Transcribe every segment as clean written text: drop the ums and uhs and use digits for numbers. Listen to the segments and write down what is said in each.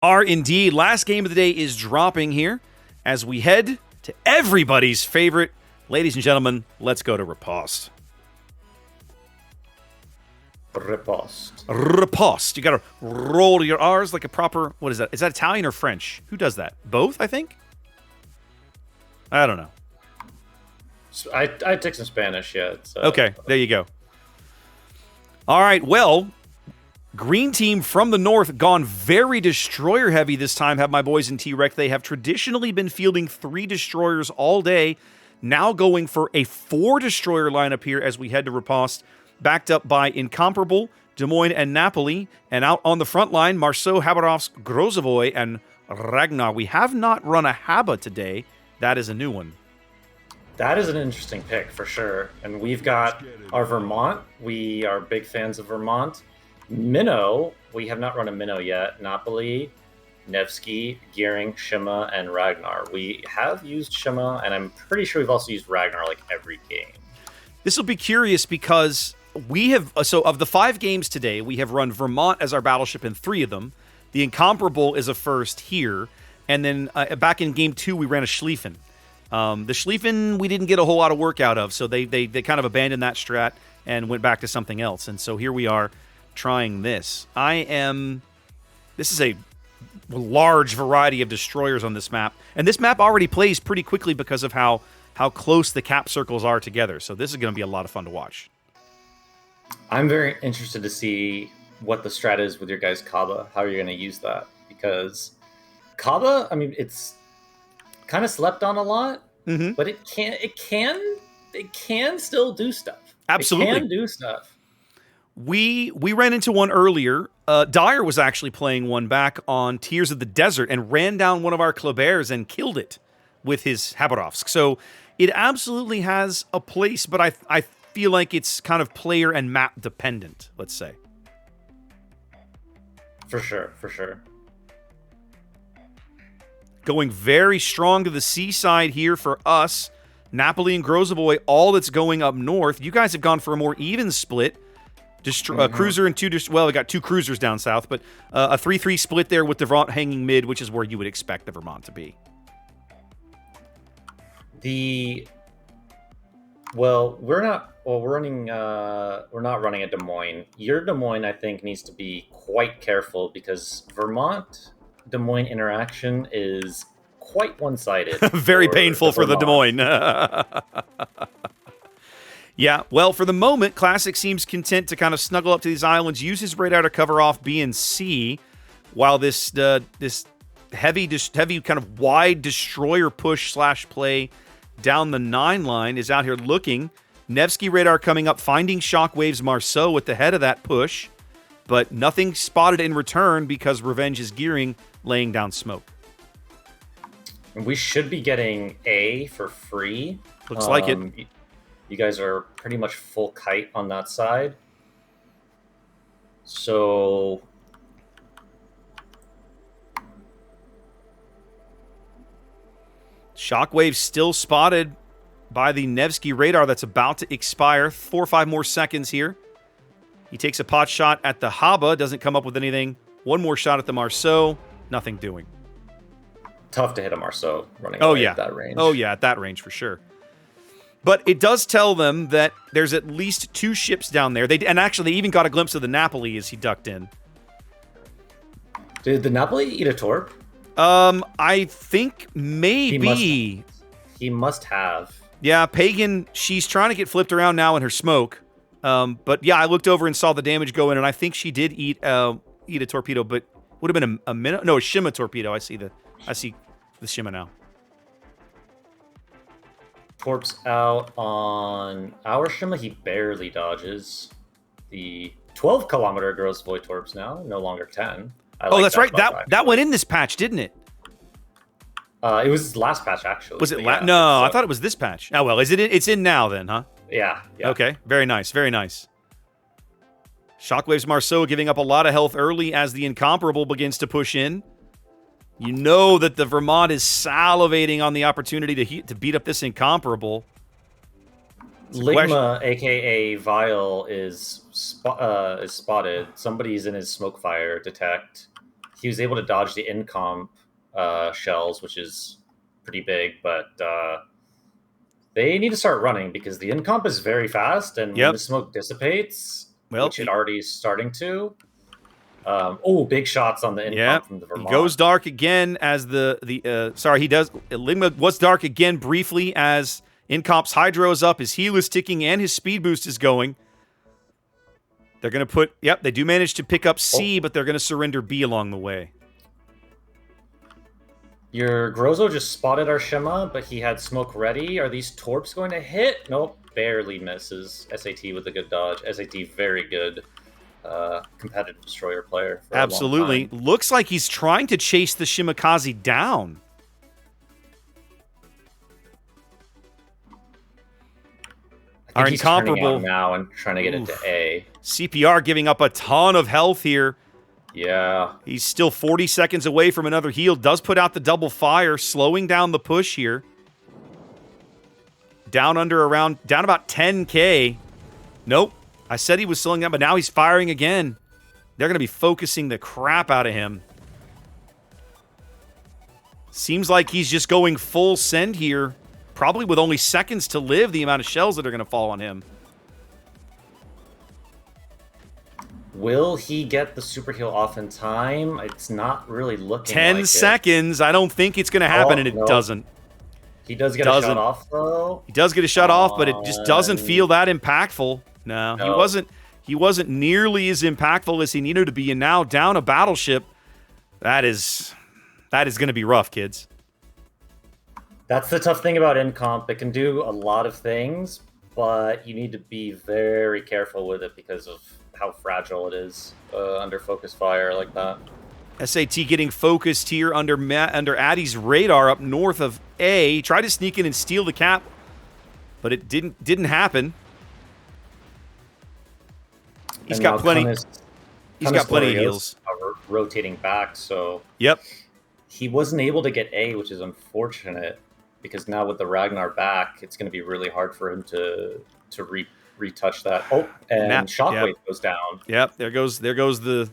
Are indeed. Last game of the day is dropping here as we head to everybody's favorite. Ladies and gentlemen, let's go to Riposte. Riposte. Riposte. You got to roll your R's like a proper, what is that? Is that Italian or French? Who does that? Both, I think? I don't know. So I took some Spanish, yeah. Okay, there you go. All right, well, green team from the north gone very destroyer heavy this time, have my boys in TREKT. They have traditionally been fielding 3 destroyers all day, now going for a 4 destroyer lineup here as we head to Riposte, backed up by Incomparable, Des Moines, and Napoli. And out on the front line, Marceau, Haberovsk, Grozovoy, and Ragnar. We have not run a Haba today. That is a new one. That is an interesting pick for sure. And we've got our Vermont. We are big fans of Vermont. Minnow, we have not run a Minnow yet. Napoli, Nevsky, Gearing, Shima, and Ragnar. We have used Shima, and I'm pretty sure we've also used Ragnar like every game. This will be curious because we have, so of the 5 games today, we have run Vermont as our battleship in 3 of them. The Incomparable is a first here. And then back in game 2, we ran a Schlieffen. The Schlieffen, we didn't get a whole lot of work out of, so they kind of abandoned that strat and went back to something else. And so here we are trying this. This is a large variety of destroyers on this map. And this map already plays pretty quickly because of how close the cap circles are together. So this is going to be a lot of fun to watch. I'm very interested to see what the strat is with your guys' Kaba, how you're going to use that. Because Kaba, I mean, it's kind of slept on a lot, but it can still do stuff. Absolutely. It can do stuff. We ran into one earlier. Dyer was actually playing one back on Tears of the Desert and ran down one of our Kleberts and killed it with his Haberovsk. So it absolutely has a place, but I feel like it's kind of player and map dependent, let's say. For sure, for sure. Going very strong to the seaside here for us. Napoli and Grozovoy, all that's going up north. You guys have gone for a more even split. Cruiser and 2... well, we got 2 cruisers down south, but a 3-3 split there with the Vermont hanging mid, which is where you would expect the Vermont to be. We're not running a Des Moines. Your Des Moines, I think, needs to be quite careful because Vermont Des Moines interaction is quite one-sided. Very painful for the Des Moines. Yeah, well, for the moment, Classic seems content to kind of snuggle up to these islands, use his radar to cover off B and C, while this heavy kind of wide destroyer push / play down the 9 line is out here looking. Nevsky radar coming up, finding Shockwave's Marceau at the head of that push, but nothing spotted in return because Revenge is gearing, laying down smoke. We should be getting A for free. Looks like it. You guys are pretty much full kite on that side. So Shockwave still spotted by the Nevsky radar that's about to expire. 4 or 5 more seconds here. He takes a pot shot at the Haba, doesn't come up with anything. 1 more shot at the Marceau, nothing doing. Tough to hit a Marceau running at that range. Oh, yeah, at that range for sure. But it does tell them that there's at least 2 ships down there. And actually, they even got a glimpse of the Napoli as he ducked in. Did the Napoli eat a torp? I think maybe. He must have. Yeah, Pagan, she's trying to get flipped around now in her smoke. But yeah, I looked over and saw the damage go in, and I think she did eat a torpedo, but would have been a minute. No, a Shima torpedo. I see the Shima now. Torps out on our Shima. He barely dodges. The 12-kilometer Grozovoy torps now, no longer 10. That's right. That went in this patch, didn't it? It was last patch, actually. Was it? No, I thought it was this patch. Oh, well, is it? It's in now then, huh? Yeah. Okay, very nice, very nice. Shockwave's Marceau giving up a lot of health early as the Incomparable begins to push in. You know that the Vermont is salivating on the opportunity to beat up this Incomparable. Ligma, aka Vile, is spotted. Somebody's in his smoke fire detect. he was able to dodge the incomp shells, which is pretty big, but they need to start running because the incomp is very fast, and when the smoke dissipates, which it already is starting to. Big shots on the incomp from the Vermont. He goes dark again as he does. Ligma was dark again briefly as incomp's hydro is up, his heal is ticking, and his speed boost is going. They're going to put, they do manage to pick up C, but they're going to surrender B along the way. Your Grozo just spotted our Shima, but he had smoke ready. Are these Torps going to hit? Nope, barely misses. SAT with a good dodge. SAT very good. Competitive destroyer player. Absolutely. Looks like he's trying to chase the Shimakaze down. I think he's incomparable now and trying to get it to A. CPR giving up a ton of health here. Yeah. He's still 40 seconds away from another heal. Does put out the double fire, slowing down the push here. Down about 10K. Nope. I said he was slowing down, but now he's firing again. They're going to be focusing the crap out of him. Seems like he's just going full send here. Probably with only seconds to live, the amount of shells that are going to fall on him. Will he get the super heal off in time? It's not really looking 10 seconds. I don't think it's going to happen, and it doesn't. He does get a shot off, though. He does get a shot off, but it just doesn't feel that impactful. No, he wasn't nearly as impactful as he needed to be, and now down a battleship. That is going to be rough, kids. That's the tough thing about incomp. It can do a lot of things, but you need to be very careful with it because of how fragile it is under focus fire like that. SAT getting focused here under Addy's radar up north of A. He tried to sneak in and steal the cap, but it didn't happen. He's got plenty. He's got plenty of heals. Rotating back, so yep. He wasn't able to get A, which is unfortunate because now with the Ragnar back, it's going to be really hard for him to retouch that. Oh, and Shockwave goes down. Yep, there goes the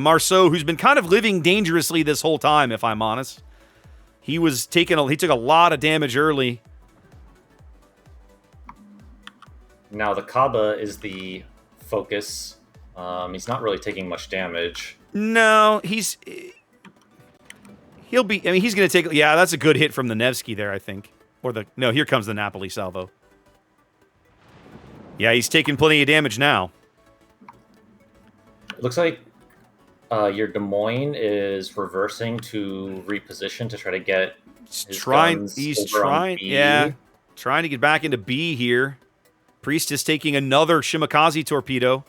Marceau, who's been kind of living dangerously this whole time. If I'm honest, he took a lot of damage early. Now the Kaba is the focus. He's not really taking much damage. No, he's going to take. Yeah, that's a good hit from the Nevsky there, I think. Here comes the Napoli salvo. Yeah, he's taking plenty of damage now. It looks like your Des Moines is reversing to reposition to try to get his guns trying to get back into B here. Priest is taking another Shimakaze torpedo.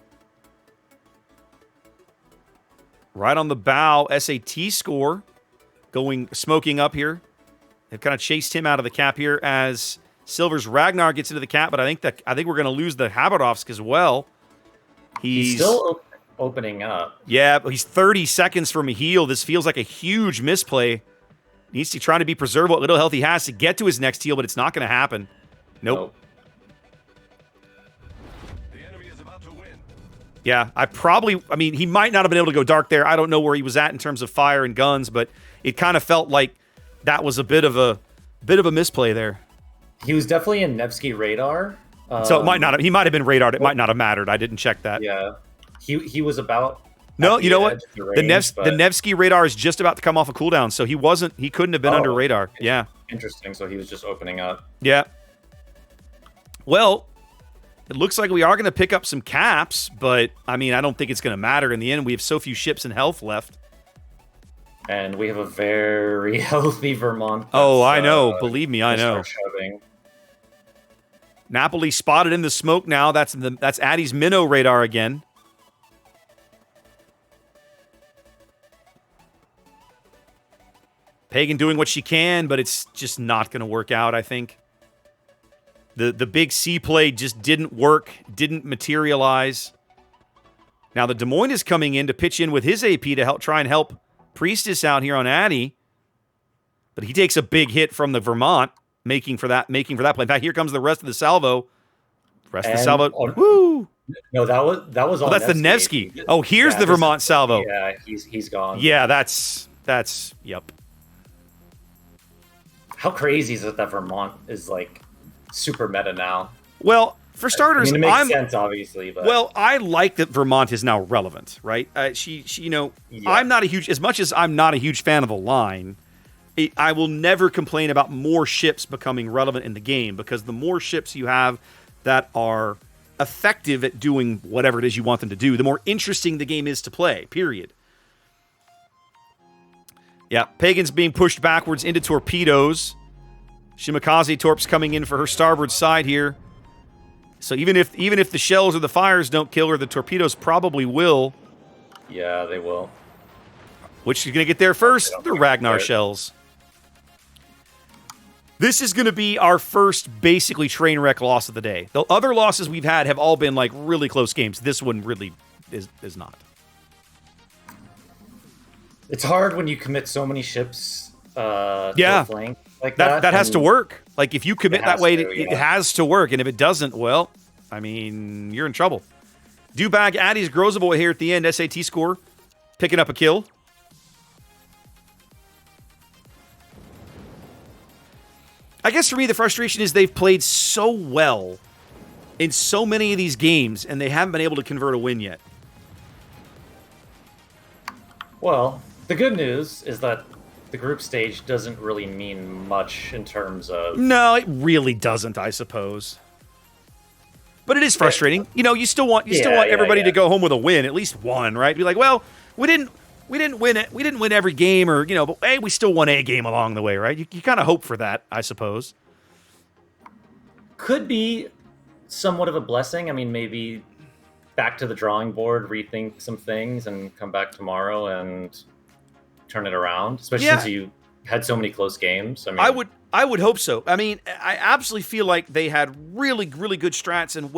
Right on the bow, SAT score smoking up here. They've kind of chased him out of the cap here as Silver's Ragnar gets into the cap, but I think we're going to lose the Habarovsk as well. He's still opening up. Yeah, but he's 30 seconds from a heal. This feels like a huge misplay. Needs to try to preserve what little health he has to get to his next heal, but it's not going to happen. Nope. Yeah, he might not have been able to go dark there. I don't know where he was at in terms of fire and guns, but it kind of felt like that was a bit of a misplay there. He was definitely in Nevsky radar. So it might not have, he might have been radared. It might not have mattered. I didn't check that. Yeah. He was about. No, you know what? The Nevsky radar is just about to come off a cooldown, so he couldn't have been under radar. Yeah. Interesting. So he was just opening up. Yeah. Well, it looks like we are going to pick up some caps, but I don't think it's going to matter in the end. We have so few ships and health left. And we have a very healthy Vermont. Oh, I know. Believe me, I know. Napoli spotted in the smoke now. That's Addy's minnow radar again. Pagan doing what she can, but it's just not going to work out, I think. The big C play just didn't work, didn't materialize. Now the Des Moines is coming in to pitch in with his AP to try and help Priestess out here on Addy. But he takes a big hit from the Vermont, making for that play. In fact, here comes the rest of the salvo. Woo! No, that was all. Oh, that's the Nevsky. Nevsky. Oh, here's Yeah, the Vermont salvo. Yeah, he's gone. Yeah, that's yep. How crazy is it that Vermont is like super meta now? Well, for starters, I mean, it makes sense, obviously, but well, I like that Vermont is now relevant, right? She, you know, Yeah. I'm not a huge, as much as I'm not a huge fan of the line. I will never complain about more ships becoming relevant in the game, because the more ships you have that are effective at doing whatever it is you want them to do, the more interesting the game is to play. Period. Yeah, Pagan's being pushed backwards into torpedoes. Shimakaze Torp's coming in for her starboard side here. So even if the shells or the fires don't kill her, the torpedoes probably will. yeah, they will. Which is going to get there first? The Ragnar Right. shells. This is going to be our first basically train wreck loss of the day. The other losses we've had have all been like really close games. This one really is not. It's hard when you commit so many ships to Yeah. a flank like that. That has to and work. Like, if you commit that has way, to, it yeah. has to work. And if it doesn't, well, I mean, you're in trouble. Dubag Addy's Grozavoy here at the end. SAT score. Picking up a kill. I guess for me, the frustration is they've played so well in so many of these games, and they haven't been able to convert a win yet. Well, the good news is that the group stage doesn't really mean much in terms of. No, it really doesn't, I suppose. But it is frustrating. You know, you still want everybody to go home with a win, at least one, right? Be like, well, we didn't win it. We didn't win every game, or, you know, but hey, we still won a game along the way, right? You kind of hope for that, I suppose. Could be somewhat of a blessing. I mean, maybe back to the drawing board, rethink some things, and come back tomorrow and turn it around. Especially Yeah. since you had so many close games. I mean, I would hope so. I mean, I absolutely feel like they had really, really good strats and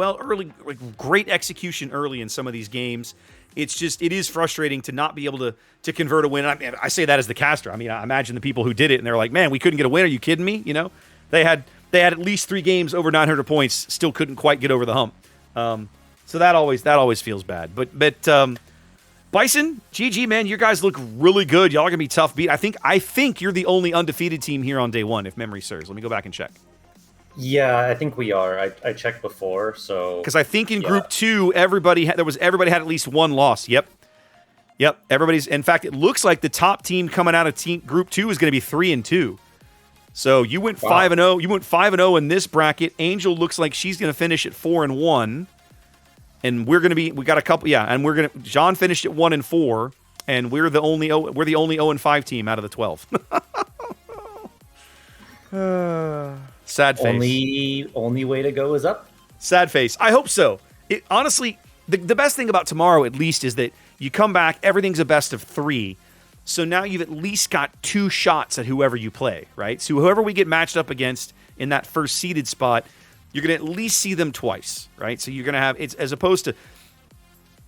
great execution early in some of these games. It's just, it is frustrating to not be able to convert a win. I say that as the caster. I mean, I imagine the people who did it and they're like, man, we couldn't get a win. Are you kidding me? You know, they had at least 3 games over 900 points, still couldn't quite get over the hump. So that always feels bad. But Bison, GG, man, you guys look really good. Y'all are gonna be tough beat. I think you're the only undefeated team here on day one, if memory serves. Let me go back and check. yeah, I think we are. I checked before, so Because I think in Group 2, everybody had at least one loss. Yep. Everybody's. In fact, it looks like the top team coming out of Group 2 is going to be 3-2. So you went 5-0. You went 5-0 in this bracket. Angel looks like she's going to finish at 4-1. And we got a couple, and John finished at 1-4, and we're the only 0-5 team out of the 12. Sad face. Only way to go is up. Sad face. I hope so. Honestly, the best thing about tomorrow, at least, is that you come back, everything's a best of 3. So now you've at least got 2 shots at whoever you play, right? So whoever we get matched up against in that first seeded spot, you're going to at least see them twice, right? So you're going to have, it's as opposed to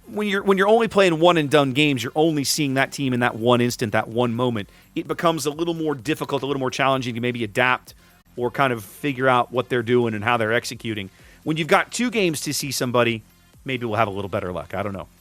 when you're only playing one and done games, you're only seeing that team in that one instant, that one moment. It becomes a little more difficult, a little more challenging to maybe adapt or kind of figure out what they're doing and how they're executing. When you've got 2 games to see somebody, maybe we'll have a little better luck. I don't know.